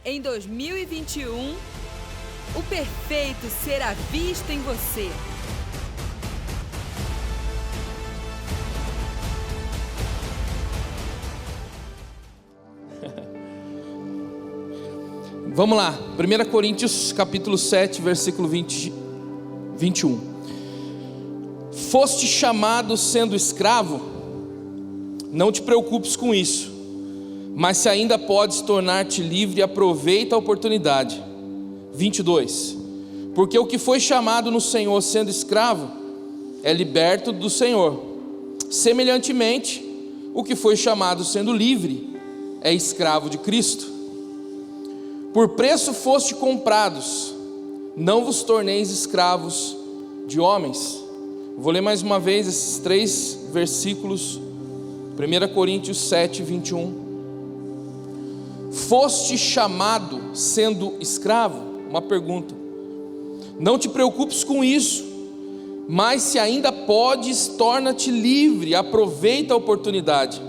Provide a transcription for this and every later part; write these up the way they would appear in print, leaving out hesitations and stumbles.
Em 2021, o perfeito será visto em você. Vamos lá, 1 Coríntios capítulo 7, versículo 21. Foste chamado sendo escravo? Não te preocupes com isso, mas se ainda podes tornar-te livre, aproveita a oportunidade. 22. Porque o que foi chamado no Senhor sendo escravo, é liberto do Senhor. Semelhantemente, o que foi chamado sendo livre, é escravo de Cristo. Por preço foste comprados, não vos torneis escravos de homens. Vou ler mais uma vez esses 3 versículos. 1 Coríntios 7, 21. Foste chamado sendo escravo? Uma pergunta. Não te preocupes com isso, mas se ainda podes, torna-te livre, aproveita a oportunidade.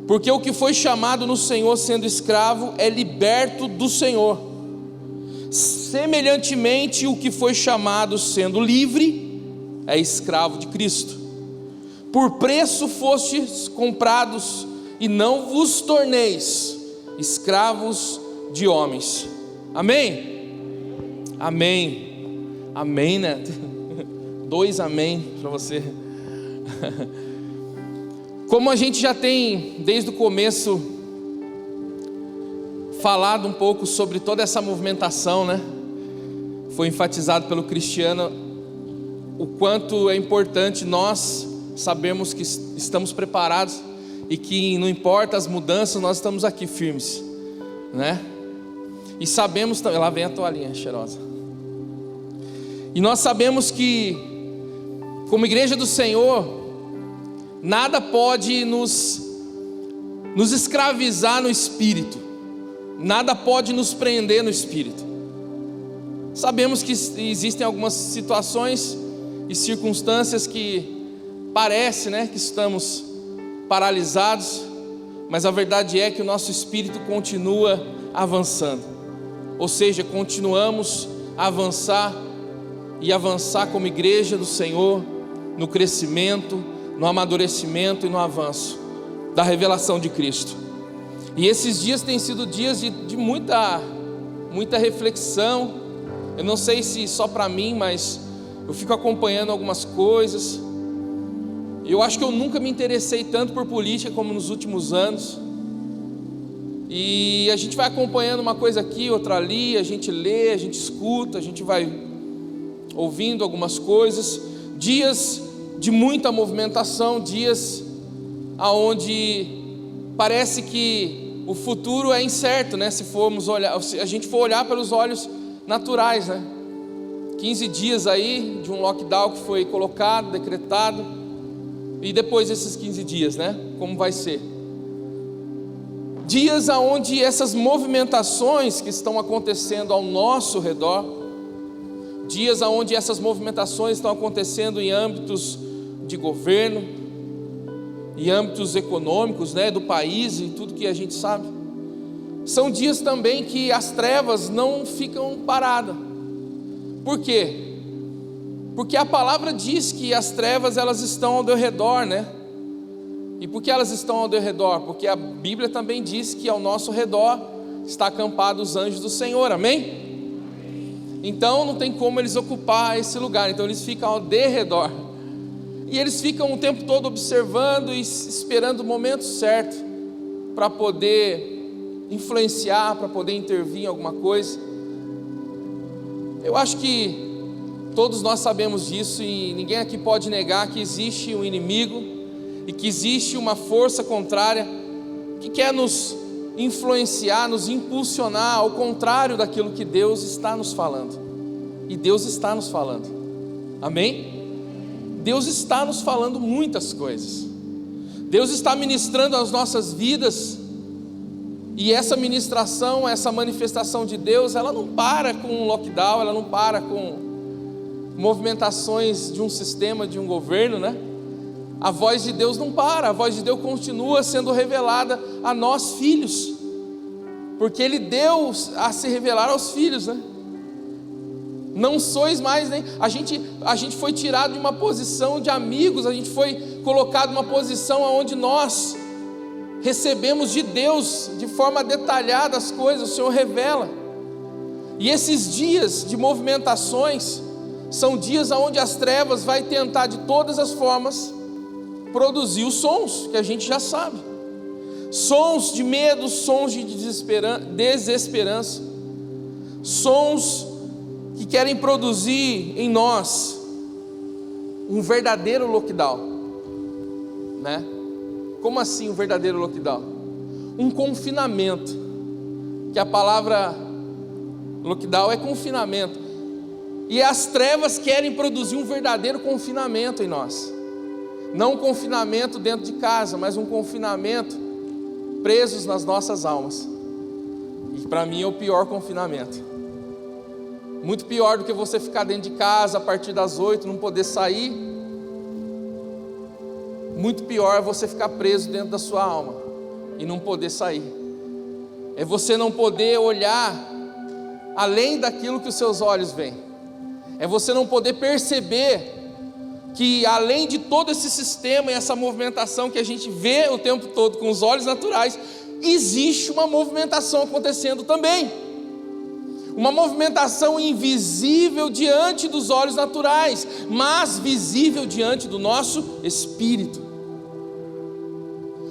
Porque o que foi chamado no Senhor sendo escravo, é liberto do Senhor. Semelhantemente, o que foi chamado sendo livre, é escravo de Cristo. Por preço fostes comprados, e não vos torneis escravos de homens. Amém? Amém. Amém, né? 2 amém para você. Como a gente já tem desde o começo falado um pouco sobre toda essa movimentação, né? Foi enfatizado pelo Cristiano o quanto é importante nós sabermos que estamos preparados e que não importa as mudanças, nós estamos aqui firmes, né? E sabemos também, lá vem a toalhinha cheirosa. E nós sabemos que, como igreja do Senhor, nada pode nos escravizar no espírito, nada pode nos prender no espírito. Sabemos que existem algumas situações e circunstâncias que parece, né, que estamos paralisados, mas a verdade é que o nosso espírito continua avançando, ou seja, continuamos a avançar e avançar como igreja do Senhor, no crescimento, no amadurecimento e no avanço da revelação de Cristo. E esses dias têm sido dias de muita reflexão. Eu não sei se só para mim, mas eu fico acompanhando algumas coisas. Eu acho que eu nunca me interessei tanto por política como nos últimos anos. E a gente vai acompanhando uma coisa aqui, outra ali, a gente lê, a gente escuta, a gente vai ouvindo algumas coisas. Dias de muita movimentação, dias aonde parece que o futuro é incerto, né? Se a gente for olhar pelos olhos naturais, né? 15 dias aí de um lockdown que foi colocado, decretado, e depois desses 15 dias, né? Como vai ser? Dias aonde essas movimentações que estão acontecendo ao nosso redor, dias aonde essas movimentações estão acontecendo em âmbitos de governo, em âmbitos econômicos, né, do país e tudo que a gente sabe. São dias também que as trevas não ficam paradas. Por quê? Porque a palavra diz que as trevas elas estão ao teu redor, né? E por que elas estão ao teu redor? Porque a Bíblia também diz que ao nosso redor está acampado os anjos do Senhor, amém? Então não tem como eles ocupar esse lugar, então eles ficam ao derredor. E eles ficam o tempo todo observando e esperando o momento certo para poder influenciar, para poder intervir em alguma coisa. Eu acho que todos nós sabemos disso e ninguém aqui pode negar que existe um inimigo e que existe uma força contrária que quer nos influenciar, nos impulsionar ao contrário daquilo que Deus está nos falando. E Deus está nos falando, amém? Deus está nos falando muitas coisas. Deus está ministrando as nossas vidas. E essa ministração, essa manifestação de Deus, ela não para com um lockdown, ela não para com movimentações de um sistema, de um governo, né? A voz de Deus não para, a voz de Deus continua sendo revelada a nós filhos. porque Ele deu a se revelar aos filhos, né? Não sois mais, né? A gente foi tirado de uma posição de amigos, a gente foi colocado numa posição onde nós recebemos de Deus de forma detalhada as coisas, o Senhor revela. E esses dias de movimentações são dias onde as trevas vai tentar de todas as formas produzir os sons que a gente já sabe. Sons de medo, sons de desesperança, sons que querem produzir em nós um verdadeiro lockdown, né? Como assim um verdadeiro lockdown? Um confinamento, que a palavra lockdown é confinamento, e as trevas querem produzir um verdadeiro confinamento em nós, não um confinamento dentro de casa, mas um confinamento presos nas nossas almas, e para mim é o pior confinamento. Muito pior do que você ficar dentro de casa a partir das 8, não poder sair. Muito pior é você ficar preso dentro da sua alma e não poder sair. É você não poder olhar além daquilo que os seus olhos veem. É você não poder perceber que além de todo esse sistema e essa movimentação que a gente vê o tempo todo com os olhos naturais, existe uma movimentação acontecendo também. Uma movimentação invisível diante dos olhos naturais, mas visível diante do nosso espírito.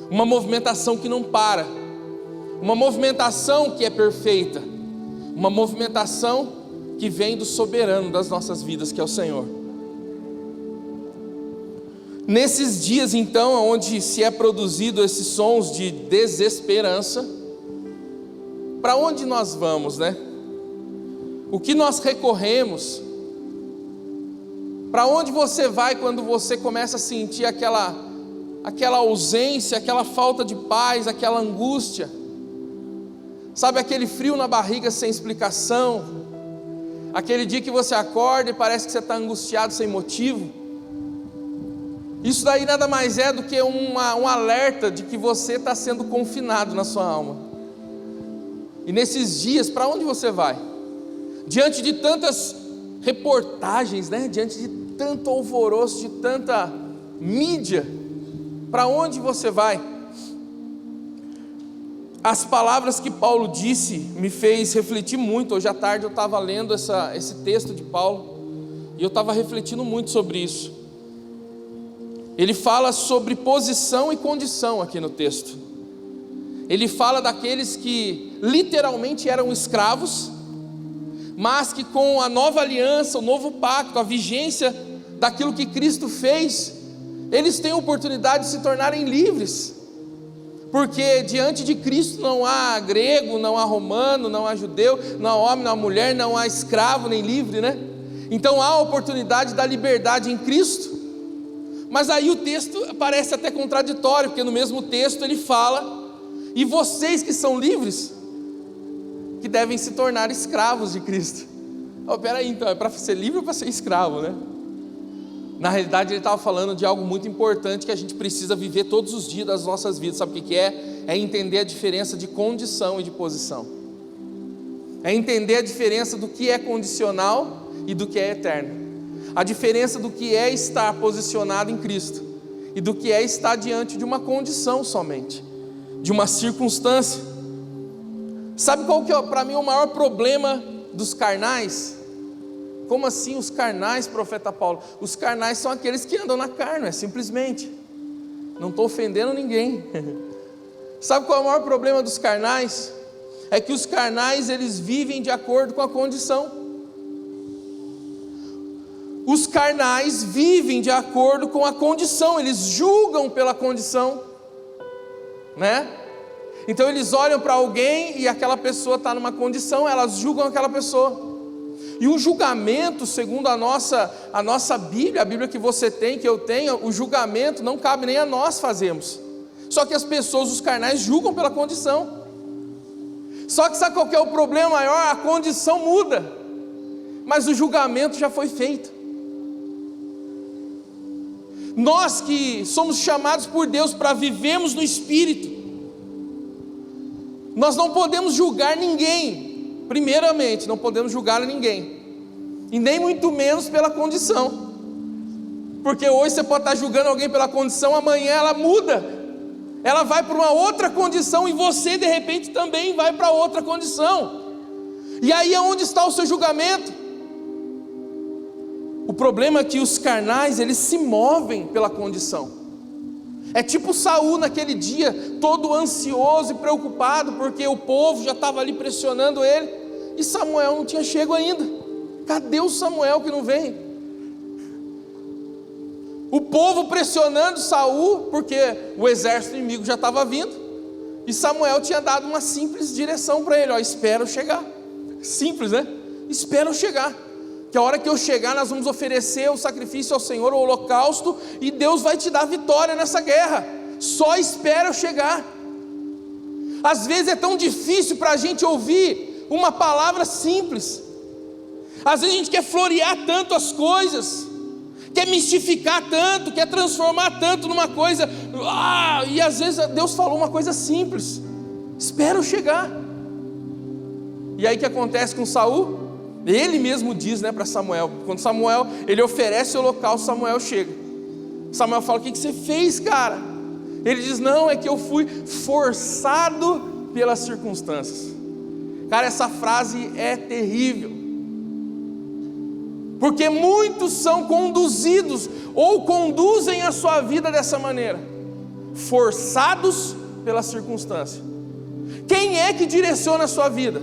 Uma movimentação que não para, uma movimentação que é perfeita, uma movimentação que vem do soberano das nossas vidas, que é o Senhor. Nesses dias então, onde se é produzido esses sons de desesperança, para onde nós vamos, né? O que nós recorremos? Para onde você vai quando você começa a sentir aquela ausência, aquela falta de paz, aquela angústia? Sabe aquele frio na barriga sem explicação? Aquele dia que você acorda e parece que você está angustiado sem motivo? Isso daí nada mais é do que um alerta de que você está sendo confinado na sua alma. E nesses dias, para onde você vai? Diante de tantas reportagens, né? Diante de tanto alvoroço, de tanta mídia, para onde você vai? As palavras que Paulo disse me fez refletir muito. Hoje à tarde eu estava lendo esse texto de Paulo e eu estava refletindo muito sobre isso. Ele fala sobre posição e condição aqui no texto. Ele fala daqueles que literalmente eram escravos, mas que com a nova aliança, o novo pacto, a vigência daquilo que Cristo fez, eles têm a oportunidade de se tornarem livres, porque diante de Cristo não há grego, não há romano, não há judeu, não há homem, não há mulher, não há escravo nem livre, né? Então há a oportunidade da liberdade em Cristo. Mas aí o texto parece até contraditório, porque no mesmo texto ele fala: e vocês que são livres, que devem se tornar escravos de Cristo. Peraí, então é para ser livre ou para ser escravo, né? Na realidade ele estava falando de algo muito importante que a gente precisa viver todos os dias das nossas vidas. Sabe o que é? É entender a diferença de condição e de posição. É entender a diferença do que é condicional e do que é eterno. A diferença do que é estar posicionado em Cristo e do que é estar diante de uma condição somente, de uma circunstância. Sabe qual que é para mim o maior problema dos carnais? Como assim os carnais, profeta Paulo? Os carnais são aqueles que andam na carne, simplesmente. Não estou ofendendo ninguém. Sabe qual é o maior problema dos carnais? É que os carnais, eles vivem de acordo com a condição. Os carnais vivem de acordo com a condição, eles julgam pela condição, né? Então eles olham para alguém e aquela pessoa está numa condição, elas julgam aquela pessoa. E o julgamento, segundo a nossa Bíblia, a Bíblia que você tem, que eu tenho, o julgamento não cabe nem a nós fazermos. Só que as pessoas, os carnais, julgam pela condição. Só que sabe qual que é o problema maior? A condição muda, mas o julgamento já foi feito. Nós que somos chamados por Deus para vivermos no Espírito, Nós não podemos julgar ninguém. Primeiramente, não podemos julgar ninguém, e nem muito menos pela condição, porque hoje você pode estar julgando alguém pela condição, amanhã ela muda, ela vai para uma outra condição, e você de repente também vai para outra condição, e aí aonde está o seu julgamento? O problema é que os carnais, eles se movem pela condição. É tipo Saul naquele dia, todo ansioso e preocupado, porque o povo já estava ali pressionando ele, e Samuel não tinha chego ainda. Cadê o Samuel que não vem? O povo pressionando Saul, porque o exército inimigo já estava vindo, e Samuel tinha dado uma simples direção para ele: espera eu chegar. Simples, né? Espera eu chegar, que a hora que eu chegar nós vamos oferecer o sacrifício ao Senhor, o holocausto, e Deus vai te dar vitória nessa guerra. Só espera eu chegar. Às vezes é tão difícil para a gente ouvir uma palavra simples. Às vezes a gente quer florear tanto as coisas, quer mistificar tanto, quer transformar tanto numa coisa, e às vezes Deus falou uma coisa simples: espera eu chegar. E aí o que acontece com Saul? Ele mesmo diz, para Samuel, quando Samuel, ele oferece o holocausto, Samuel chega. Samuel fala: o que você fez, cara? Ele diz: não, é que eu fui forçado pelas circunstâncias. Cara, essa frase é terrível, porque muitos são conduzidos, ou conduzem a sua vida dessa maneira, forçados pela circunstância. Quem é que direciona a sua vida?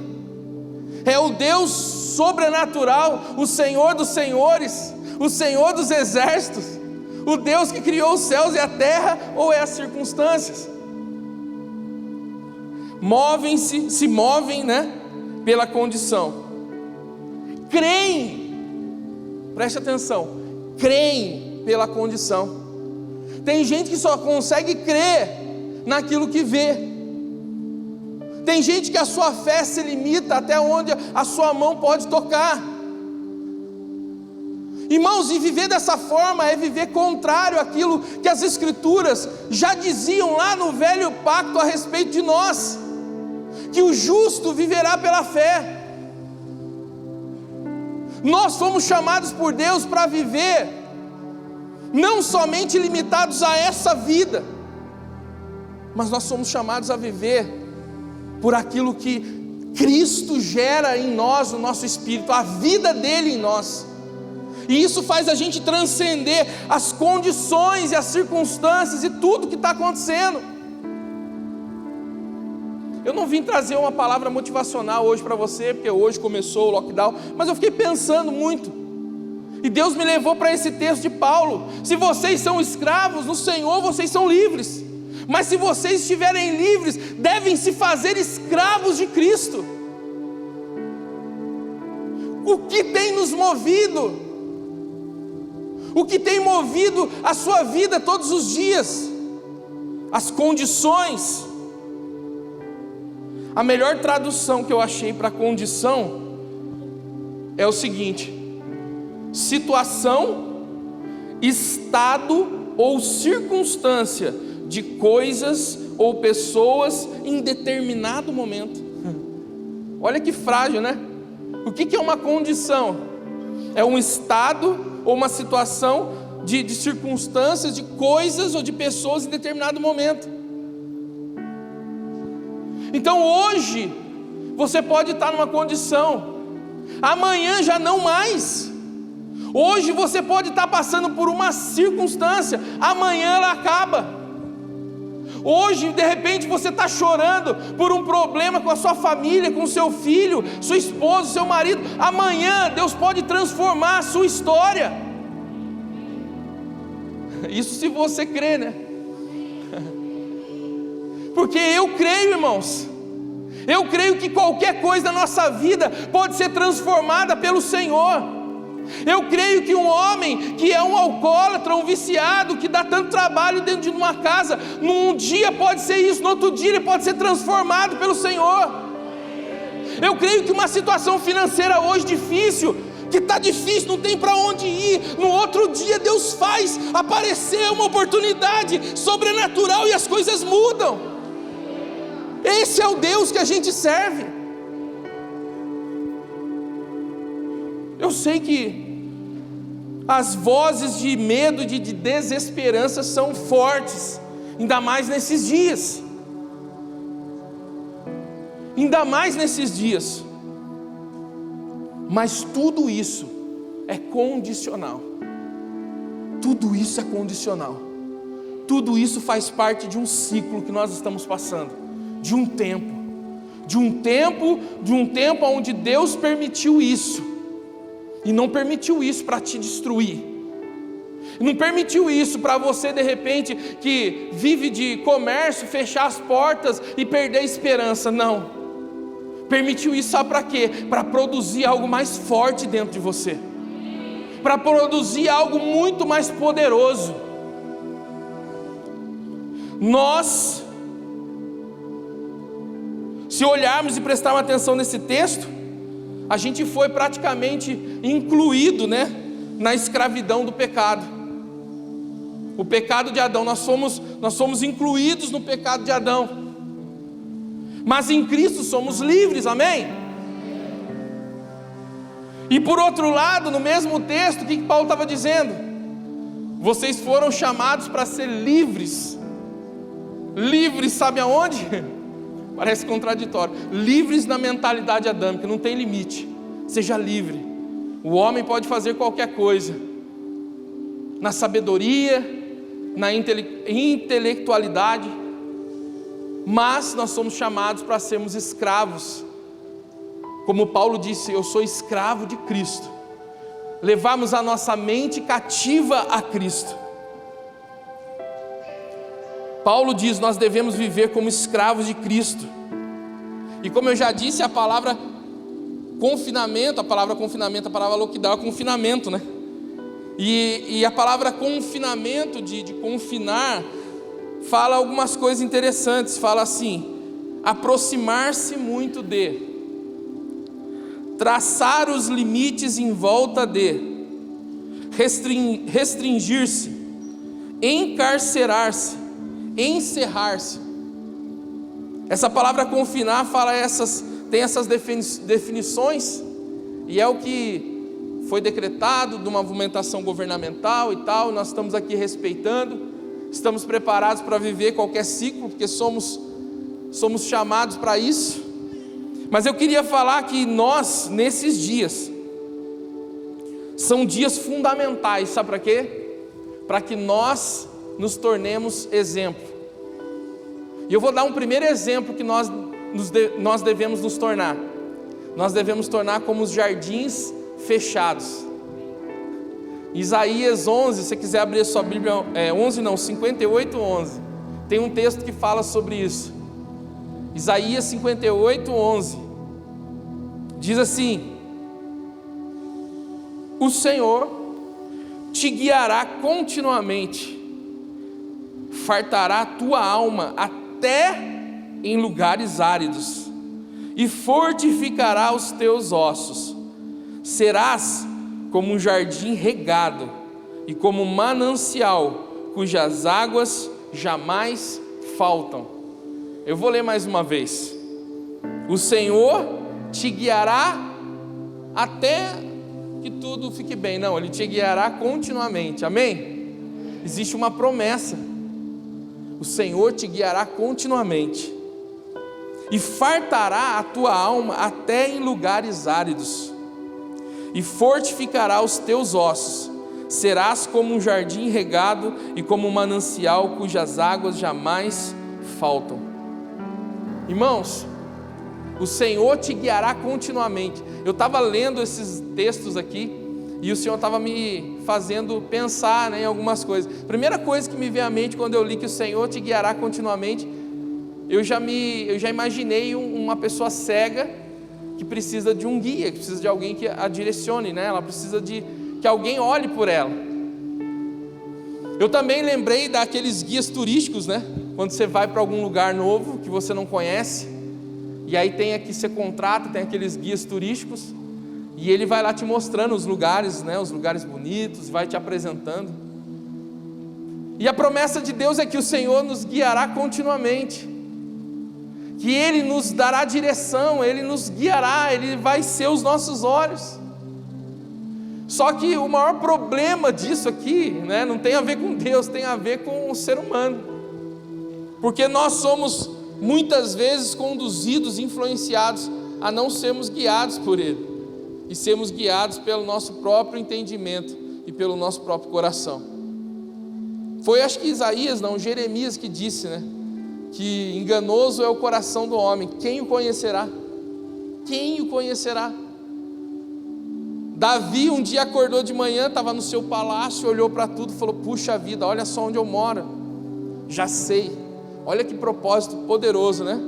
É o Deus sobrenatural, o Senhor dos senhores, o Senhor dos exércitos, o Deus que criou os céus e a terra, ou é as circunstâncias? Se movem, pela condição. Creem, preste atenção, creem pela condição. Tem gente que só consegue crer naquilo que vê. Tem gente que a sua fé se limita até onde a sua mão pode tocar. Irmãos, e viver dessa forma é viver contrário àquilo que as Escrituras já diziam lá no velho pacto a respeito de nós, que o justo viverá pela fé. Nós fomos chamados por Deus para viver, não somente limitados a essa vida, mas nós somos chamados a viver por aquilo que Cristo gera em nós, no nosso espírito, a vida dele em nós. E isso faz a gente transcender as condições e as circunstâncias e tudo que está acontecendo. Eu não vim trazer uma palavra motivacional hoje para você, porque hoje começou o lockdown, mas eu fiquei pensando muito, e Deus me levou para esse texto de Paulo: se vocês são escravos, no Senhor vocês são livres. Mas se vocês estiverem livres, devem se fazer escravos de Cristo. O que tem nos movido? O que tem movido a sua vida todos os dias? As condições. A melhor tradução que eu achei para condição é o seguinte: situação, estado ou circunstância de coisas ou pessoas em determinado momento. Olha que frágil, né? O que é uma condição? É um estado ou uma situação de circunstâncias, de coisas ou de pessoas em determinado momento. Então hoje você pode estar numa condição, amanhã já não mais. Hoje você pode estar passando por uma circunstância, amanhã ela acaba. Hoje, de repente, você está chorando por um problema com a sua família, com o seu filho, sua esposa, seu marido. Amanhã Deus pode transformar a sua história. Isso se você crê, né? Porque eu creio, irmãos. Eu creio que qualquer coisa na nossa vida pode ser transformada pelo Senhor. Eu creio que um homem que é um alcoólatra, um viciado, que dá tanto trabalho dentro de uma casa, num dia pode ser isso, no outro dia ele pode ser transformado pelo Senhor. Eu creio que uma situação financeira hoje difícil, que está difícil, não tem para onde ir, no outro dia Deus faz aparecer uma oportunidade sobrenatural e as coisas mudam. Esse é o Deus que a gente serve. Eu sei que as vozes de medo e de desesperança são fortes, ainda mais nesses dias. Ainda mais nesses dias. Mas tudo isso é condicional. Tudo isso é condicional. Tudo isso faz parte de um ciclo que nós estamos passando, de um tempo onde Deus permitiu isso, e não permitiu isso para te destruir, não permitiu isso para você de repente que vive de comércio, fechar as portas e perder a esperança. Não, permitiu isso, sabe para quê? Para produzir algo mais forte dentro de você, para produzir algo muito mais poderoso. Nós, se olharmos e prestarmos atenção nesse texto, a gente foi praticamente incluído, na escravidão do pecado. O pecado de Adão, nós somos incluídos no pecado de Adão. Mas em Cristo somos livres, amém? E por outro lado, no mesmo texto, o que Paulo estava dizendo? Vocês foram chamados para ser livres. Livres, sabe aonde? Parece contraditório. Livres na mentalidade adâmica, não tem limite. Seja livre. O homem pode fazer qualquer coisa, na sabedoria, na intelectualidade, mas nós somos chamados para sermos escravos. Como Paulo disse, eu sou escravo de Cristo. Levarmos a nossa mente cativa a Cristo. Paulo diz, nós devemos viver como escravos de Cristo. E como eu já disse, a palavra confinamento, a palavra lockdown é confinamento, E a palavra confinamento, de confinar, fala algumas coisas interessantes. Fala assim, aproximar-se muito de, traçar os limites em volta de, restringir-se, encarcerar-se, encerrar-se. Essa palavra confinar tem essas definições, e é o que foi decretado de uma movimentação governamental e tal. Nós estamos aqui respeitando, estamos preparados para viver qualquer ciclo, porque somos chamados para isso. Mas eu queria falar que nós, nesses dias, são dias fundamentais, sabe para quê? Para que nós nos tornemos exemplo. E eu vou dar um primeiro exemplo que nós devemos nos tornar. Nós devemos tornar como os jardins fechados. Isaías 11, se você quiser abrir a sua Bíblia, 58:11, tem um texto que fala sobre isso. Isaías 58:11 diz assim: o Senhor te guiará continuamente, fartará a tua alma até em lugares áridos, e fortificará os teus ossos. Serás como um jardim regado, e como um manancial, cujas águas jamais faltam. Eu vou ler mais uma vez. O Senhor te guiará até que tudo fique bem. Não, Ele te guiará continuamente, amém? Existe uma promessa. O Senhor te guiará continuamente, e fartará a tua alma até em lugares áridos, e fortificará os teus ossos. Serás como um jardim regado, e como um manancial cujas águas jamais faltam. Irmãos, o Senhor te guiará continuamente. Eu estava lendo esses textos aqui, e o Senhor estava me fazendo pensar, em algumas coisas. Primeira coisa que me veio à mente quando eu li que o Senhor te guiará continuamente, eu já imaginei uma pessoa cega que precisa de um guia, que precisa de alguém que a direcione, Ela precisa de que alguém olhe por ela. Eu também lembrei daqueles guias turísticos, Quando você vai para algum lugar novo que você não conhece, e aí você contrata, tem aqueles guias turísticos, e ele vai lá te mostrando os lugares, os lugares bonitos, vai te apresentando. E a promessa de Deus é que o Senhor nos guiará continuamente, que Ele nos dará direção, Ele nos guiará, Ele vai ser os nossos olhos. Só que o maior problema disso aqui, né, não tem a ver com Deus, tem a ver com o ser humano, porque nós somos muitas vezes conduzidos, influenciados a não sermos guiados por Ele, e sermos guiados pelo nosso próprio entendimento e pelo nosso próprio coração. Foi, acho que Jeremias que disse, né, que enganoso é o coração do homem, quem o conhecerá? Quem o conhecerá? Davi um dia acordou de manhã, estava no seu palácio, olhou para tudo e falou: puxa vida, olha só onde eu moro, já sei, olha que propósito poderoso, né?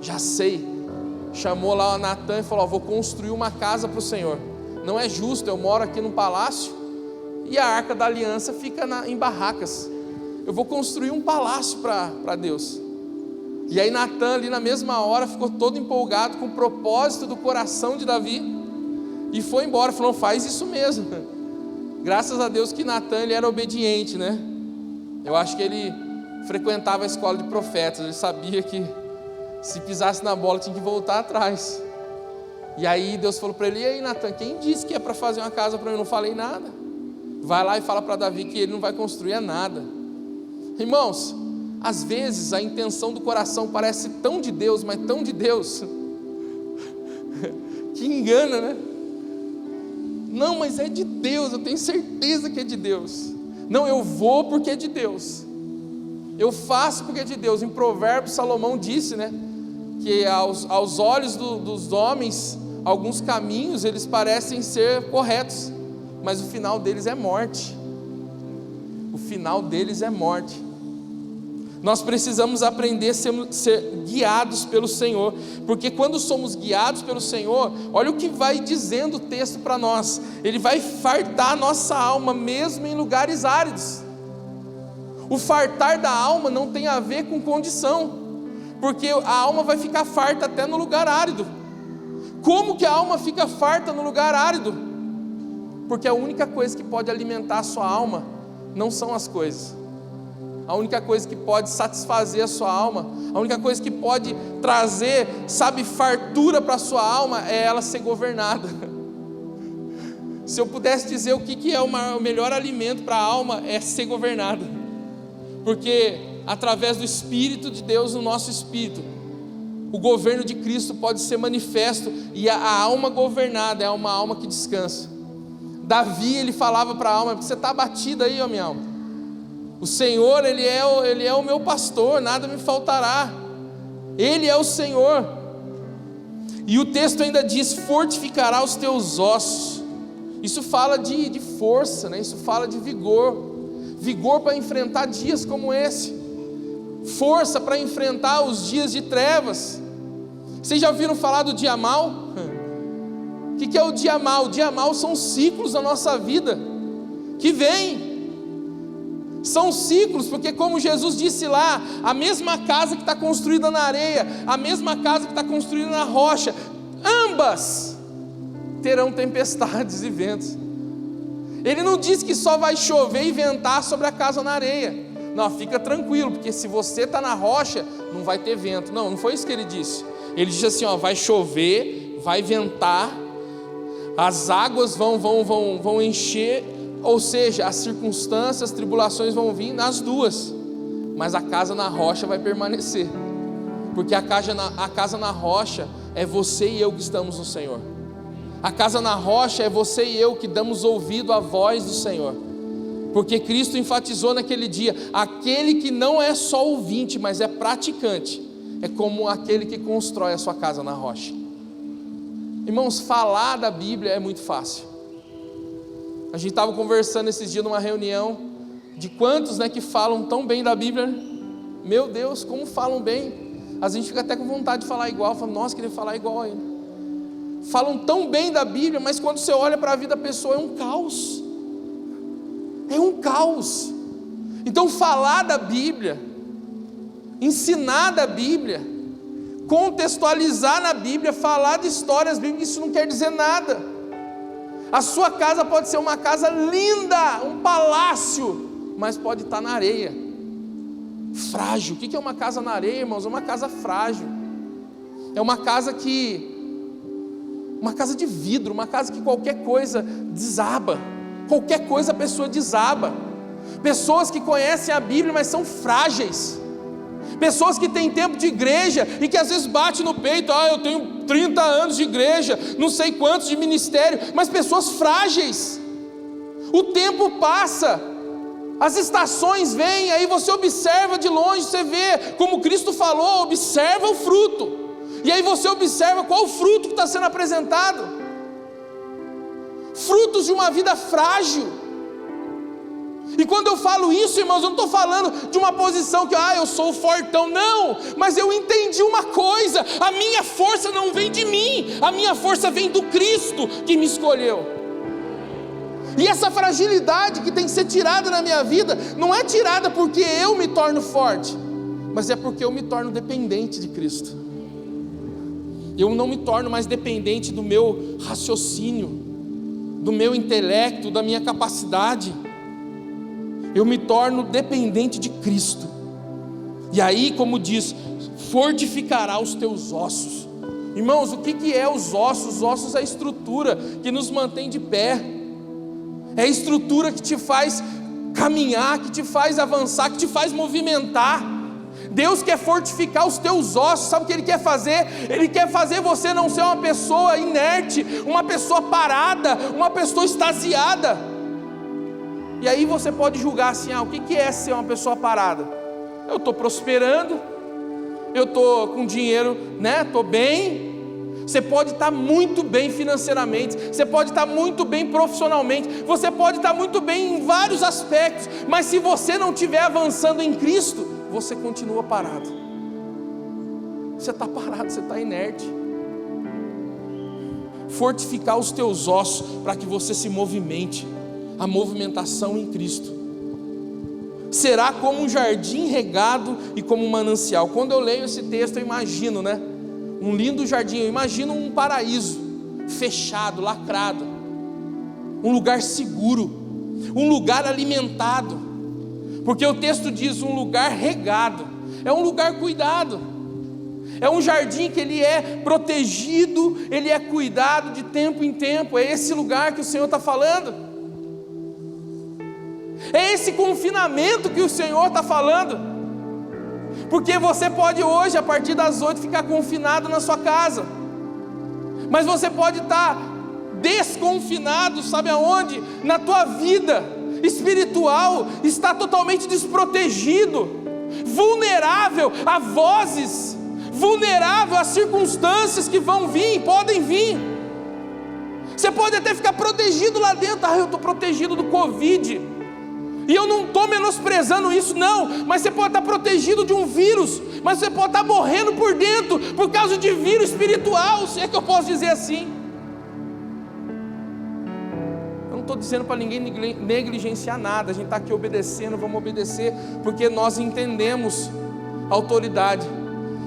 Já sei. Chamou lá o Natan e falou: vou construir uma casa para o Senhor. Não é justo, eu moro aqui no palácio e a Arca da Aliança fica em barracas. Eu vou construir um palácio para Deus. E aí Natan ali na mesma hora ficou todo empolgado com o propósito do coração de Davi e foi embora, falou: faz isso mesmo. Graças a Deus que Natan, ele era obediente, né? Eu acho que ele frequentava a escola de profetas, ele sabia que se pisasse na bola tinha que voltar atrás. E aí Deus falou para ele: e aí Natan, quem disse que é para fazer uma casa para mim? Eu não falei nada. Vai lá e fala para Davi que ele não vai construir nada. Irmãos, às vezes a intenção do coração parece tão de Deus, mas tão de Deus, que engana, né? Não, mas é de Deus, eu tenho certeza que é de Deus. Não, eu vou porque é de Deus, eu faço porque é de Deus. Em Provérbios, Salomão disse, né, que aos olhos dos homens, alguns caminhos eles parecem ser corretos, mas o final deles é morte. O final deles é morte. Nós precisamos aprender a ser guiados pelo Senhor, porque quando somos guiados pelo Senhor, olha o que vai dizendo o texto para nós: Ele vai fartar a nossa alma mesmo em lugares áridos. O fartar da alma não tem a ver com condição, porque a alma vai ficar farta até no lugar árido. Como que a alma fica farta no lugar árido? Porque a única coisa que pode alimentar a sua alma não são as coisas. A única coisa que pode satisfazer a sua alma, a única coisa que pode trazer, fartura para a sua alma é ela ser governada. Se eu pudesse dizer o que é o melhor alimento para a alma, é ser governada. Porque através do Espírito de Deus no nosso espírito, o governo de Cristo pode ser manifesto, e a alma governada é uma alma que descansa. Davi, ele falava para a alma: você está abatida aí, ó minha alma? O Senhor, Ele é o meu pastor, nada me faltará. Ele é o Senhor. E o texto ainda diz: fortificará os teus ossos. Isso fala de força, né? Isso fala de vigor. Vigor para enfrentar dias como esse. Força para enfrentar os dias de trevas. Vocês já ouviram falar do dia mau? O que é o dia mau? O dia mau são ciclos da nossa vida que vêm. São ciclos, porque como Jesus disse lá, a mesma casa que está construída na areia, a mesma casa que está construída na rocha, ambas terão tempestades e ventos. Ele não disse que só vai chover e ventar sobre a casa na areia. Não, fica tranquilo, porque se você está na rocha, não vai ter vento. Não foi isso que ele disse. Ele disse assim, vai chover, vai ventar, as águas vão encher. Ou seja, as circunstâncias, as tribulações vão vir nas duas, mas a casa na rocha vai permanecer, porque a casa na rocha é você e eu que estamos no Senhor. A casa na rocha é você e eu que damos ouvido à voz do Senhor, porque Cristo enfatizou naquele dia: aquele que não é só ouvinte, mas é praticante, é como aquele que constrói a sua casa na rocha. Irmãos, falar da Bíblia é muito fácil. A gente estava conversando esses dias numa reunião, de quantos, né, que falam tão bem da Bíblia, né? Meu Deus, como falam bem. A gente fica até com vontade de falar igual, fala: nossa, queria falar igual a ele. Falam tão bem da Bíblia, mas quando você olha para a vida da pessoa, é um caos. É um caos. Então falar da Bíblia, ensinar da Bíblia, contextualizar na Bíblia, falar de histórias bíblicas, isso não quer dizer nada. A sua casa pode ser uma casa linda, um palácio, mas pode estar na areia, frágil. O que é uma casa na areia, irmãos? É uma casa frágil. É uma casa de vidro, uma casa que qualquer coisa desaba, qualquer coisa a pessoa desaba. Pessoas que conhecem a Bíblia, mas são frágeis. Pessoas que têm tempo de igreja e que às vezes bate no peito, eu tenho 30 anos de igreja, não sei quantos de ministério, mas pessoas frágeis. O tempo passa, as estações vêm, aí você observa de longe, você vê, como Cristo falou, observa o fruto, e aí você observa qual o fruto que está sendo apresentado. Frutos de uma vida frágil. E quando eu falo isso, irmãos, eu não estou falando de uma posição que, eu sou o fortão, não, mas eu entendi uma coisa: a minha força não vem de mim, a minha força vem do Cristo que me escolheu. E essa fragilidade que tem que ser tirada na minha vida, não é tirada porque eu me torno forte, mas é porque eu me torno dependente de Cristo. Eu não me torno mais dependente do meu raciocínio, do meu intelecto, da minha capacidade. Eu me torno dependente de Cristo. E aí, como diz, fortificará os teus ossos. Irmãos, o que é os ossos? Os ossos é a estrutura que nos mantém de pé. É a estrutura que te faz caminhar, que te faz avançar, que te faz movimentar. Deus quer fortificar os teus ossos. Sabe o que Ele quer fazer? Ele quer fazer você não ser uma pessoa inerte, uma pessoa parada, uma pessoa extasiada. E aí você pode julgar assim, o que é ser uma pessoa parada? Eu estou prosperando, eu estou com dinheiro, estou bem. Você pode estar muito bem financeiramente, você pode estar muito bem profissionalmente, você pode estar muito bem em vários aspectos, mas se você não estiver avançando em Cristo, você continua parado. Você está parado, você está inerte. Fortificar os teus ossos para que você se movimente. A movimentação em Cristo será como um jardim regado e como um manancial. Quando eu leio esse texto, eu imagino, um lindo jardim. Eu imagino um paraíso fechado, lacrado, um lugar seguro, um lugar alimentado, porque o texto diz um lugar regado, é um lugar cuidado, é um jardim que ele é protegido, ele é cuidado de tempo em tempo. É esse lugar que o Senhor está falando. É esse confinamento que o Senhor está falando. Porque você pode hoje, a partir das 8, ficar confinado na sua casa, mas você pode estar desconfinado, sabe aonde? Na tua vida espiritual, está totalmente desprotegido, vulnerável a vozes, vulnerável a circunstâncias que vão vir, podem vir. Você pode até ficar protegido lá dentro. Eu estou protegido do Covid, e eu não estou menosprezando isso, não, mas você pode estar protegido de um vírus, mas você pode estar morrendo por dentro, por causa de vírus espiritual, se é que eu posso dizer assim. Eu não estou dizendo para ninguém negligenciar nada, a gente está aqui obedecendo, vamos obedecer, porque nós entendemos a autoridade,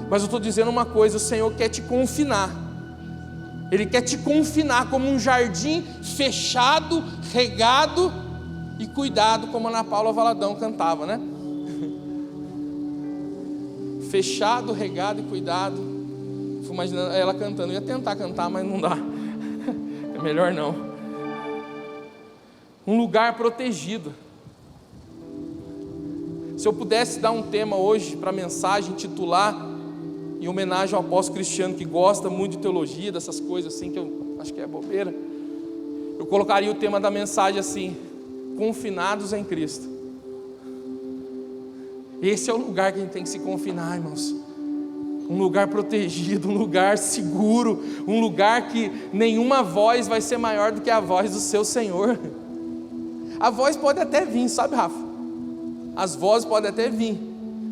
mas eu estou dizendo uma coisa: o Senhor quer te confinar, Ele quer te confinar como um jardim fechado, regado e cuidado, como a Ana Paula Valadão cantava, Fechado, regado e cuidado. Fui imaginando ela cantando, eu ia tentar cantar, mas não dá, é melhor não. Um lugar protegido. Se eu pudesse dar um tema hoje para a mensagem, titular em homenagem ao apóstolo Cristiano, que gosta muito de teologia, dessas coisas assim, que eu acho que é bobeira, eu colocaria o tema da mensagem assim: confinados em Cristo. Esse é o lugar que a gente tem que se confinar, irmãos. Um lugar protegido, um lugar seguro, um lugar que nenhuma voz vai ser maior do que a voz do seu Senhor. A voz pode até vir, sabe, Rafa? As vozes podem até vir,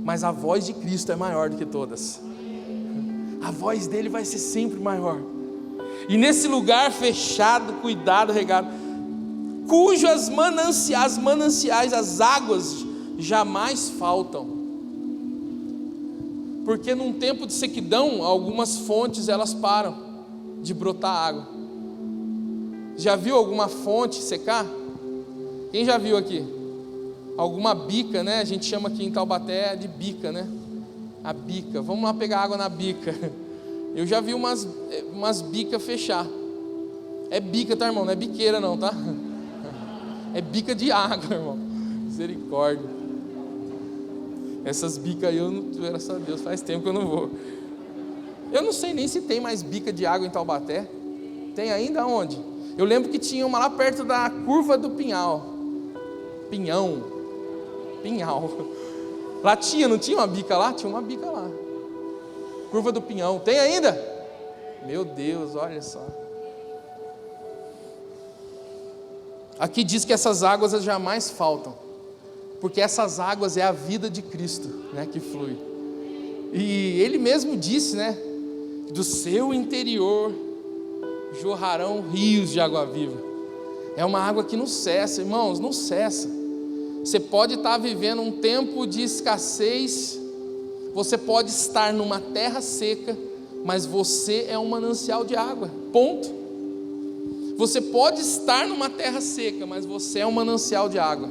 mas a voz de Cristo é maior do que todas. A voz dele vai ser sempre maior. E nesse lugar fechado, cuidado, regado, cujas mananciais, as águas jamais faltam. Porque num tempo de sequidão, algumas fontes elas param de brotar água. Já viu alguma fonte secar? Quem já viu aqui? Alguma bica, A gente chama aqui em Taubaté de bica, A bica. Vamos lá pegar água na bica. Eu já vi umas bicas fechar. É bica, tá, irmão? Não é biqueira não, tá? É bica de água, irmão. Misericórdia. Essas bicas aí, graças a Deus, faz tempo que eu não vou. Eu não sei nem se tem mais bica de água em Taubaté. Tem ainda onde? Eu lembro que tinha uma lá perto da curva do Pinhal. Pinhal. Lá não tinha uma bica lá? Tinha uma bica lá. Curva do Pinhão. Tem ainda? Meu Deus, olha só. Aqui diz que essas águas jamais faltam, porque essas águas é a vida de Cristo, né, que flui. E Ele mesmo disse, né, do seu interior jorrarão rios de água viva. É uma água que não cessa, irmãos, não cessa. Você pode estar vivendo um tempo de escassez, você pode estar numa terra seca, mas você é um manancial de água, ponto. Você pode estar numa terra seca, mas você é um manancial de água.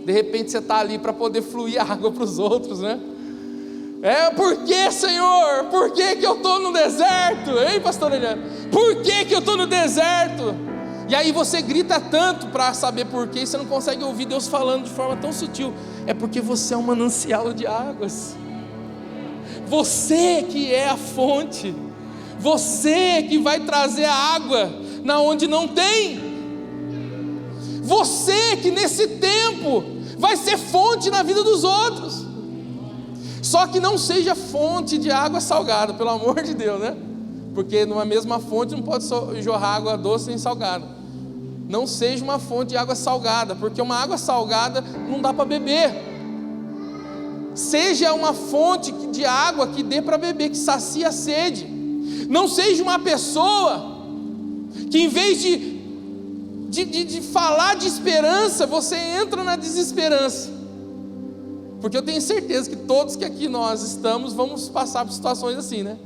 De repente você está ali para poder fluir água para os outros, né? Por que, Senhor? Por que eu estou no deserto? Ei, pastor Eliane, por que eu estou no deserto? E aí você grita tanto para saber por quê, e você não consegue ouvir Deus falando de forma tão sutil. É porque você é um manancial de águas. Você que é a fonte. Você que vai trazer a água na onde não tem. Você que nesse tempo vai ser fonte na vida dos outros. Só que não seja fonte de água salgada, pelo amor de Deus, né? Porque numa mesma fonte não pode jorrar água doce nem salgada. Não seja uma fonte de água salgada, porque uma água salgada não dá para beber. Seja uma fonte de água que dê para beber, que sacia a sede. Não seja uma pessoa que em vez de falar de esperança, você entra na desesperança. Porque eu tenho certeza que todos que aqui nós estamos, vamos passar por situações assim, né?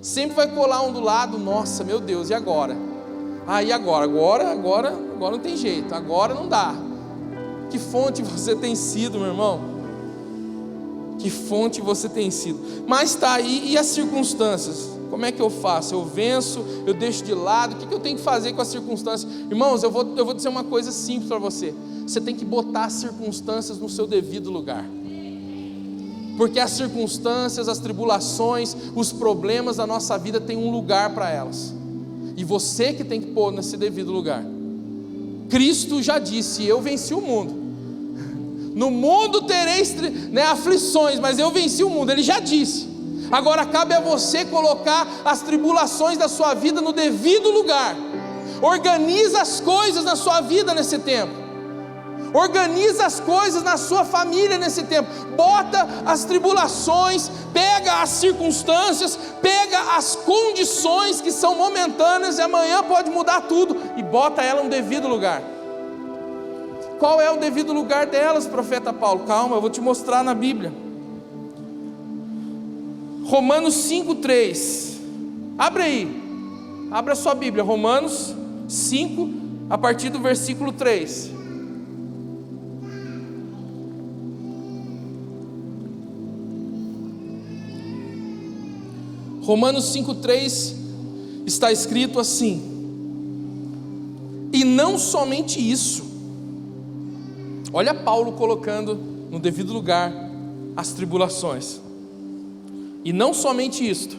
Sempre vai colar um do lado, nossa, meu Deus, e agora? E agora? Agora não tem jeito, agora não dá. Que fonte você tem sido, meu irmão? Que fonte você tem sido? Mas está aí, e as circunstâncias? Como é que eu faço? Eu venço? Eu deixo de lado? O que eu tenho que fazer com as circunstâncias? Irmãos, eu vou dizer uma coisa simples para você. Você tem que botar as circunstâncias no seu devido lugar. Porque as circunstâncias, as tribulações, os problemas da nossa vida têm um lugar para elas. E você que tem que pôr nesse devido lugar. Cristo já disse: eu venci o mundo. No mundo tereis aflições, mas eu venci o mundo. Ele já disse. Agora cabe a você colocar as tribulações da sua vida no devido lugar. Organiza as coisas na sua vida nesse tempo. Organiza as coisas na sua família nesse tempo. Bota as tribulações, pega as circunstâncias, pega as condições que são momentâneas e amanhã pode mudar tudo, e bota ela no devido lugar. Qual é o devido lugar delas, profeta Paulo? Calma, eu vou te mostrar na Bíblia. Romanos 5:3. Abre aí. Abra a sua Bíblia. Romanos 5, a partir do versículo 3. Romanos 5:3 está escrito assim: e não somente isso. Olha Paulo colocando no devido lugar as tribulações. E não somente isto,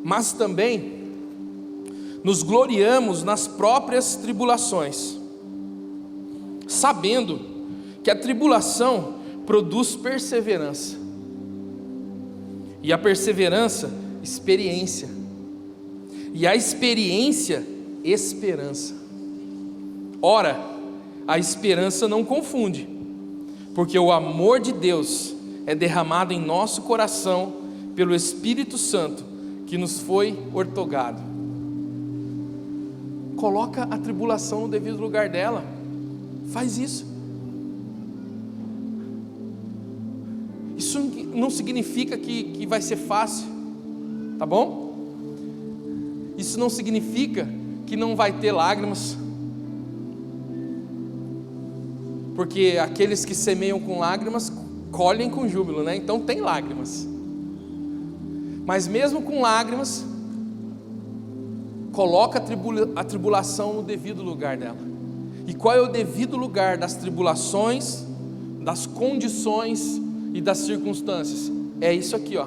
mas também nos gloriamos nas próprias tribulações, sabendo que a tribulação produz perseverança, e a perseverança, experiência, e a experiência, esperança. Ora, a esperança não confunde, porque o amor de Deus é derramado em nosso coração pelo Espírito Santo que nos foi outorgado. Coloca a tribulação no devido lugar dela. Faz isso. Isso não significa que vai ser fácil, tá bom? Isso não significa que não vai ter lágrimas, porque aqueles que semeiam com lágrimas colhem com júbilo, né? Então tem lágrimas. Mas mesmo com lágrimas, coloca a tribulação no devido lugar dela. E qual é o devido lugar das tribulações, das condições e das circunstâncias? É isso aqui, ó.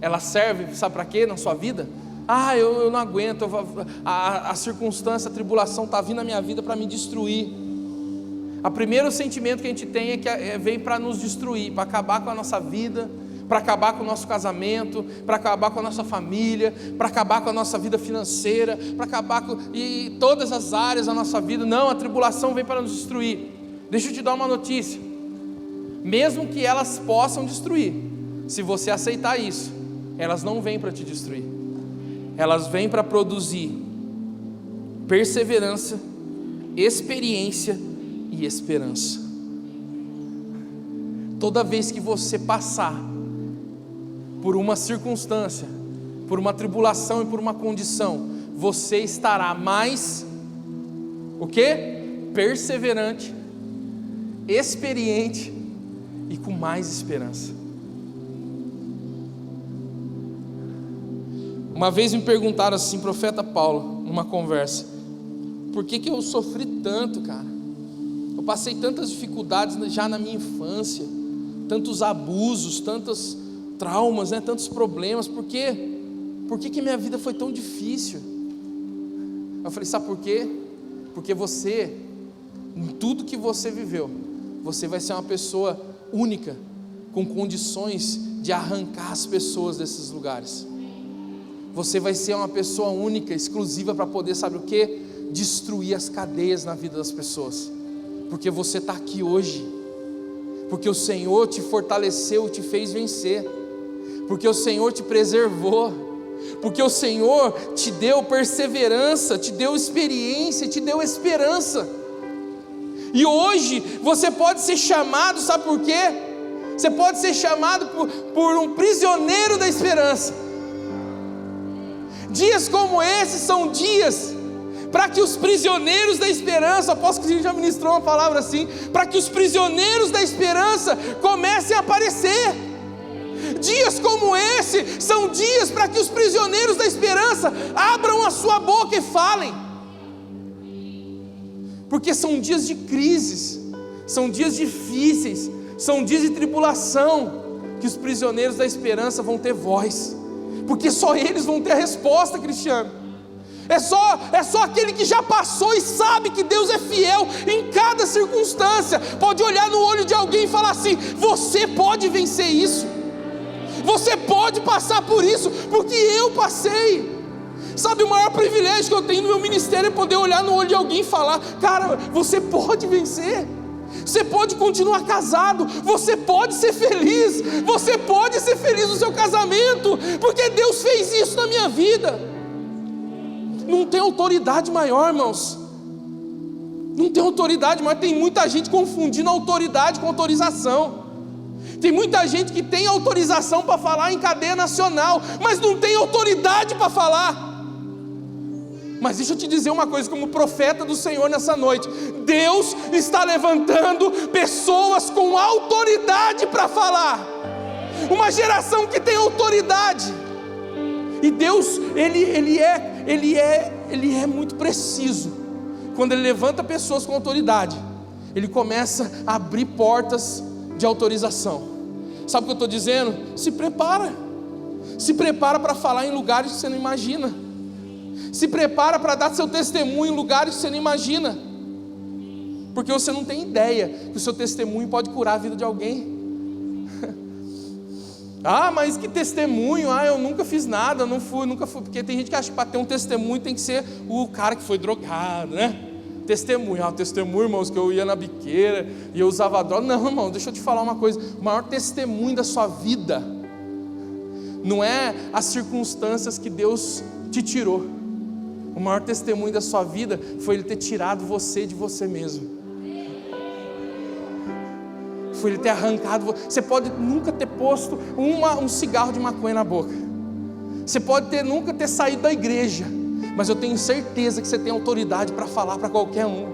Ela serve, sabe para quê na sua vida? Eu não aguento, a circunstância, a tribulação está vindo na minha vida para me destruir. O primeiro sentimento que a gente tem é que vem para nos destruir, para acabar com a nossa vida, para acabar com o nosso casamento, para acabar com a nossa família, para acabar com a nossa vida financeira, para acabar com todas as áreas da nossa vida. Não, a tribulação vem para nos destruir. Deixa eu te dar uma notícia. Mesmo que elas possam destruir, se você aceitar isso, elas não vêm para te destruir. Elas vêm para produzir perseverança, experiência e esperança. Toda vez que você passar por uma circunstância, por uma tribulação e por uma condição, você estará mais, o quê? Perseverante, experiente e com mais esperança. Uma vez me perguntaram assim, profeta Paulo, numa conversa: por que eu sofri tanto, cara? Eu passei tantas dificuldades já na minha infância, tantos abusos, tantos traumas, tantos problemas, por que minha vida foi tão difícil? Eu falei, sabe por quê? Porque você, em tudo que você viveu, você vai ser uma pessoa única, com condições de arrancar as pessoas desses lugares. Você vai ser uma pessoa única, exclusiva, para poder, sabe o quê? Destruir as cadeias na vida das pessoas. Porque você está aqui hoje, porque o Senhor te fortaleceu, te fez vencer, porque o Senhor te preservou, porque o Senhor te deu perseverança, te deu experiência, te deu esperança. E hoje você pode ser chamado, sabe por quê? Você pode ser chamado por um prisioneiro da esperança. Dias como esses são dias para que os prisioneiros da esperança, o apóstolo Cristinho já ministrou uma palavra assim, para que os prisioneiros da esperança comecem a aparecer. Dias como esse são dias para que os prisioneiros da esperança abram a sua boca e falem, porque são dias de crises, são dias difíceis, são dias de tribulação, que os prisioneiros da esperança vão ter voz, porque só eles vão ter a resposta, Cristiano. É só aquele que já passou e sabe que Deus é fiel em cada circunstância, pode olhar no olho de alguém e falar assim: você pode vencer isso, você pode passar por isso, porque eu passei. Sabe, o maior privilégio que eu tenho no meu ministério é poder olhar no olho de alguém e falar: cara, você pode vencer, você pode continuar casado, você pode ser feliz, você pode ser feliz no seu casamento, porque Deus fez isso na minha vida. Não tem autoridade maior, irmãos, não tem autoridade maior. Tem muita gente confundindo autoridade com autorização. Tem muita gente que tem autorização para falar em cadeia nacional, mas não tem autoridade para falar. Mas deixa eu te dizer uma coisa, como profeta do Senhor nessa noite: Deus está levantando pessoas com autoridade para falar, uma geração que tem autoridade. E Deus, Ele é muito preciso. Quando Ele levanta pessoas com autoridade, Ele começa a abrir portas de autorização. Sabe o que eu estou dizendo? Se prepara para falar em lugares que você não imagina. Se prepara para dar seu testemunho em lugares que você não imagina, porque você não tem ideia que o seu testemunho pode curar a vida de alguém. Mas que testemunho? Eu nunca fiz nada, nunca fui, porque tem gente que acha que para ter um testemunho tem que ser o cara que foi drogado, né? Testemunho, irmãos, que eu ia na biqueira e eu usava droga. Não, irmão, deixa eu te falar uma coisa: o maior testemunho da sua vida não é as circunstâncias que Deus te tirou. O maior testemunho da sua vida foi Ele ter tirado você de você mesmo. Foi Ele ter arrancado. Você pode nunca ter posto um cigarro de maconha na boca. Você pode nunca ter saído da igreja, mas eu tenho certeza que você tem autoridade para falar para qualquer um.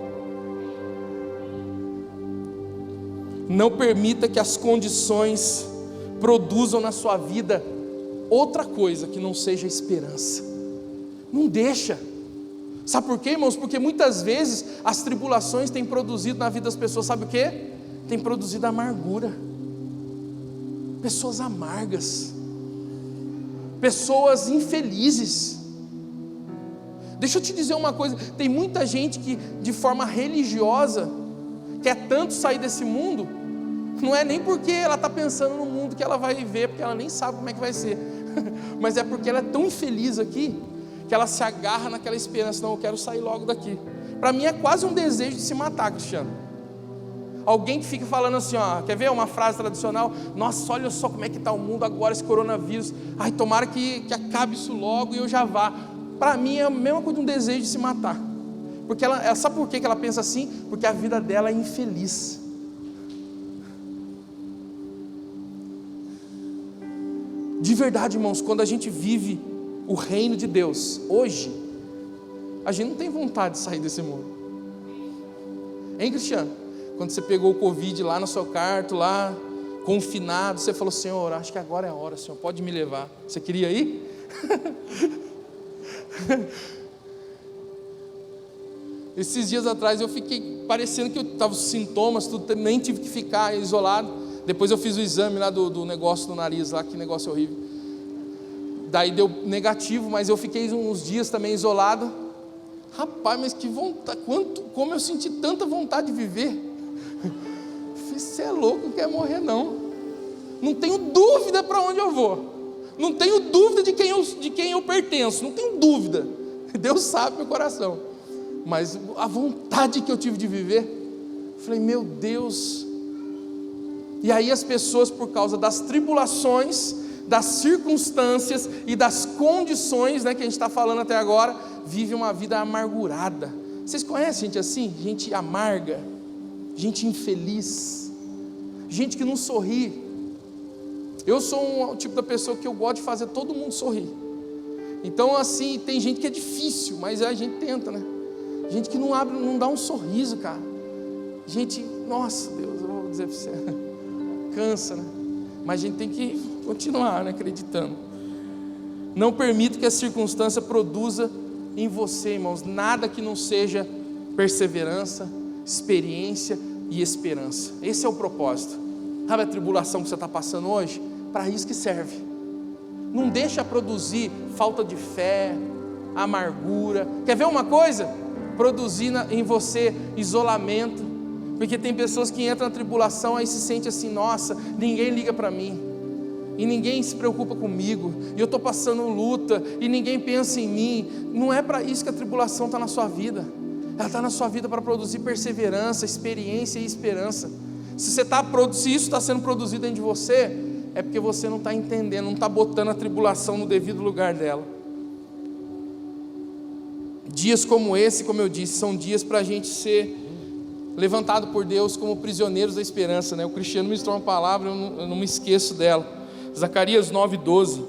Não permita que as condições produzam na sua vida outra coisa que não seja esperança. Não deixa. Sabe por quê, irmãos? Porque muitas vezes as tribulações têm produzido na vida das pessoas, sabe o quê? Tem produzido amargura. Pessoas amargas. Pessoas infelizes. Deixa eu te dizer uma coisa, tem muita gente que de forma religiosa quer tanto sair desse mundo, não é nem porque ela está pensando no mundo que ela vai viver, porque ela nem sabe como é que vai ser, mas é porque ela é tão infeliz aqui, que ela se agarra naquela esperança, não, eu quero sair logo daqui. Para mim é quase um desejo de se matar, Cristiano. Alguém que fica falando assim, ó, quer ver uma frase tradicional? Nossa, olha só como é que está o mundo agora, esse coronavírus, ai, tomara que acabe isso logo e eu já vá. Para mim é a mesma coisa de um desejo de se matar, porque ela sabe por que ela pensa assim? Porque a vida dela é infeliz. De verdade, irmãos, quando a gente vive o reino de Deus, hoje, a gente não tem vontade de sair desse mundo. Hein, Cristiano? Quando você pegou o Covid lá no seu quarto, lá, confinado, você falou, Senhor, acho que agora é a hora, Senhor, pode me levar. Você queria ir? Esses dias atrás eu fiquei parecendo que eu estava com sintomas, tudo, nem tive que ficar isolado. Depois eu fiz o exame lá do negócio do nariz, lá, que negócio horrível. Daí deu negativo, mas eu fiquei uns dias também isolado. Rapaz, mas que vontade, como eu senti tanta vontade de viver. Você é louco, não quer morrer não. Não tenho dúvida para onde eu vou. Não tenho dúvida de quem eu pertenço, não tenho dúvida. Deus sabe meu coração. Mas a vontade que eu tive de viver, falei, meu Deus. E aí as pessoas, por causa das tribulações, das circunstâncias e das condições, né, que a gente está falando até agora, vivem uma vida amargurada. Vocês conhecem gente assim? Gente amarga, gente infeliz, gente que não sorri. Eu sou um tipo da pessoa que eu gosto de fazer todo mundo sorrir. Então assim, tem gente que é difícil, mas a gente tenta, né? Gente que não dá um sorriso, cara. Gente, nossa Deus, eu vou dizer para você, cansa, né? Mas a gente tem que continuar, né, acreditando. Não permita que a circunstância produza em você, irmãos, nada que não seja perseverança, experiência e esperança. Esse é o propósito. Sabe a tribulação que você está passando hoje? Para isso que serve. Não deixa produzir falta de fé, amargura. Quer ver uma coisa? Produzir em você isolamento. Porque tem pessoas que entram na tribulação, aí se sente assim, nossa, ninguém liga para mim, e ninguém se preocupa comigo, e eu estou passando luta, e ninguém pensa em mim. Não é para isso que a tribulação está na sua vida. Ela está na sua vida para produzir perseverança, experiência e esperança. Se isso está sendo produzido dentro de você, é porque você não está entendendo, não está botando a tribulação no devido lugar dela. Dias como esse, como eu disse, são dias para a gente ser levantado por Deus como prisioneiros da esperança, né? O Cristiano me mostrou uma palavra, eu não me esqueço dela. Zacarias 9:12.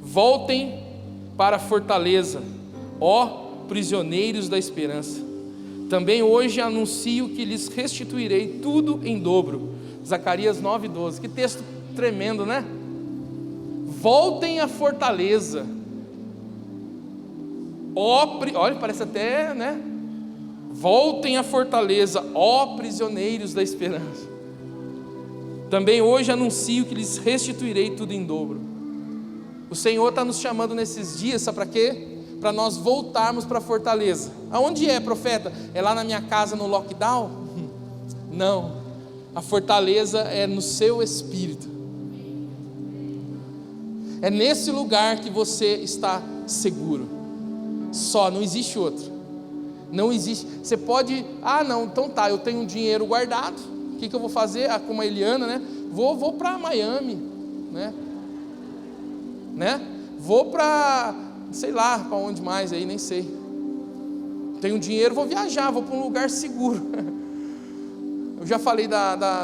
Voltem para a fortaleza, ó prisioneiros da esperança. Também hoje anuncio que lhes restituirei tudo em dobro. Zacarias 9:12. Que texto tremendo, né? Voltem à fortaleza, olha, parece até, né? Voltem à fortaleza, ó prisioneiros da esperança. Também hoje anuncio que lhes restituirei tudo em dobro. O Senhor está nos chamando nesses dias, sabe para quê? Para nós voltarmos para a fortaleza. Aonde é, profeta? É lá na minha casa no lockdown? Não, a fortaleza é no seu espírito. É nesse lugar que você está seguro. Só, não existe outro. Não existe. Você pode, não, então tá, eu tenho um dinheiro guardado, o que eu vou fazer? Como a Eliana, né? Vou para Miami, né? Vou para, sei lá, para onde mais aí, nem sei. Tenho dinheiro, vou viajar, vou para um lugar seguro. Eu já falei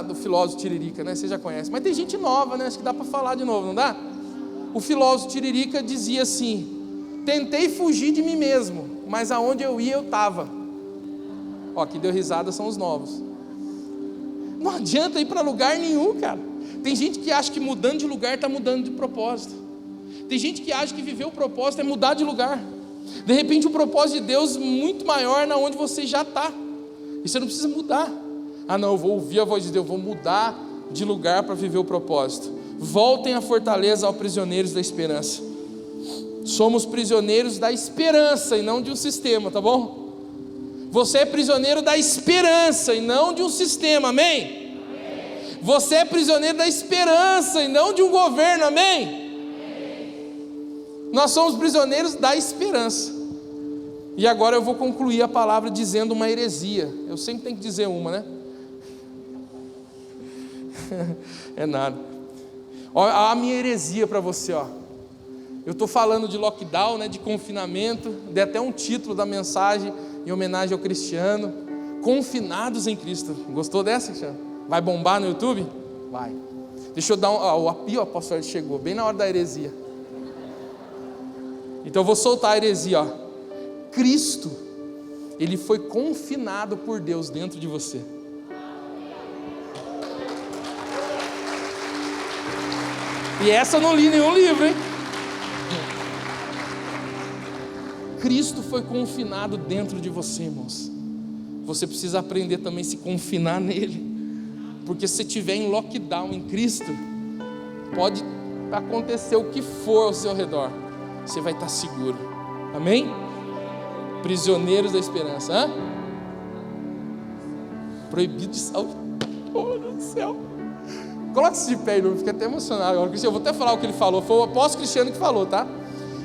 do filósofo Tiririca, né? Você já conhece, mas tem gente nova, né? Acho que dá para falar de novo, não dá? O filósofo Tiririca dizia assim: tentei fugir de mim mesmo, mas aonde eu ia eu estava. Ó, que deu risada são os novos. Não adianta ir para lugar nenhum, cara. Tem gente que acha que mudando de lugar está mudando de propósito. Tem gente que acha que viver o propósito é mudar de lugar. De repente o propósito de Deus é muito maior na onde você já está, e você não precisa mudar. Não, eu vou ouvir a voz de Deus, vou mudar de lugar para viver o propósito. Voltem à fortaleza, ó prisioneiros da esperança. Somos prisioneiros da esperança e não de um sistema, tá bom? Você é prisioneiro da esperança e não de um sistema, amém? Você é prisioneiro da esperança e não de um governo, amém? Nós somos prisioneiros da esperança. E agora eu vou concluir a palavra dizendo uma heresia. Eu sempre tenho que dizer uma, né? É nada. Olha a minha heresia para você, ó. Eu estou falando de lockdown, né, de confinamento. Dei até um título da mensagem em homenagem ao Cristiano: Confinados em Cristo. Gostou dessa, Cristiano? Vai bombar no YouTube? Vai. Deixa eu dar o apóstolo chegou bem na hora da heresia. Então eu vou soltar a heresia, ó. Cristo, Ele foi confinado por Deus dentro de você. E essa eu não li em nenhum livro, hein? Cristo foi confinado dentro de você, irmãos. Você precisa aprender também a se confinar nele. Porque se estiver em lockdown em Cristo, pode acontecer o que for ao seu redor, você vai estar seguro. Amém? Prisioneiros da esperança, hã? Proibido de saúde. Oh, meu Deus do céu. Coloque-se de pé, irmão. Fiquei até emocionado agora. Eu vou até falar o que ele falou. Foi o apóstolo Cristiano que falou, tá?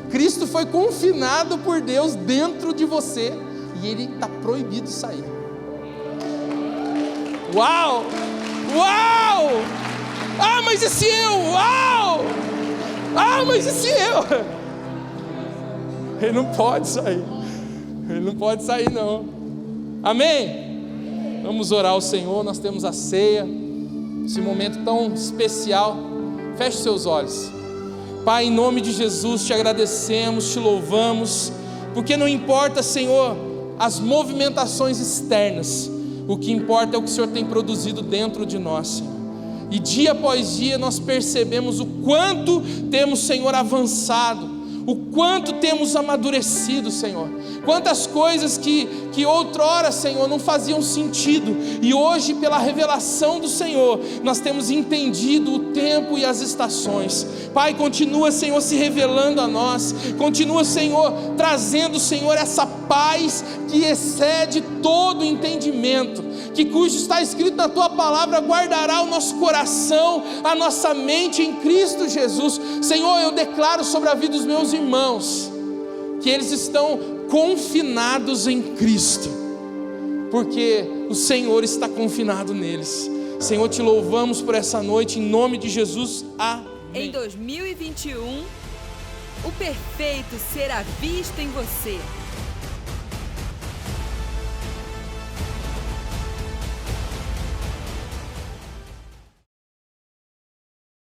Cristo foi confinado por Deus dentro de você e Ele está proibido de sair. Uau! Uau! Mas e se eu? Uau! Mas e se eu? Ele não pode sair. Ele não pode sair, não. Amém? Vamos orar ao Senhor. Nós temos a ceia, esse momento tão especial. Feche seus olhos. Pai, em nome de Jesus, te agradecemos, te louvamos, porque não importa, Senhor, as movimentações externas, o que importa é o que o Senhor tem produzido dentro de nós, Senhor. E dia após dia nós percebemos o quanto temos, Senhor, avançado, o quanto temos amadurecido, Senhor. Quantas coisas que outrora, Senhor, não faziam sentido, e hoje, pela revelação do Senhor, nós temos entendido o tempo e as estações. Pai, continua, Senhor, se revelando a nós, continua, Senhor, trazendo, Senhor, essa paz que excede todo entendimento, que cujo está escrito na Tua palavra, guardará o nosso coração, a nossa mente em Cristo Jesus. Senhor, eu declaro sobre a vida dos meus irmãos, que eles estão confinados em Cristo, porque o Senhor está confinado neles. Senhor, te louvamos por essa noite, em nome de Jesus, amém. Em 2021, o perfeito será visto em você.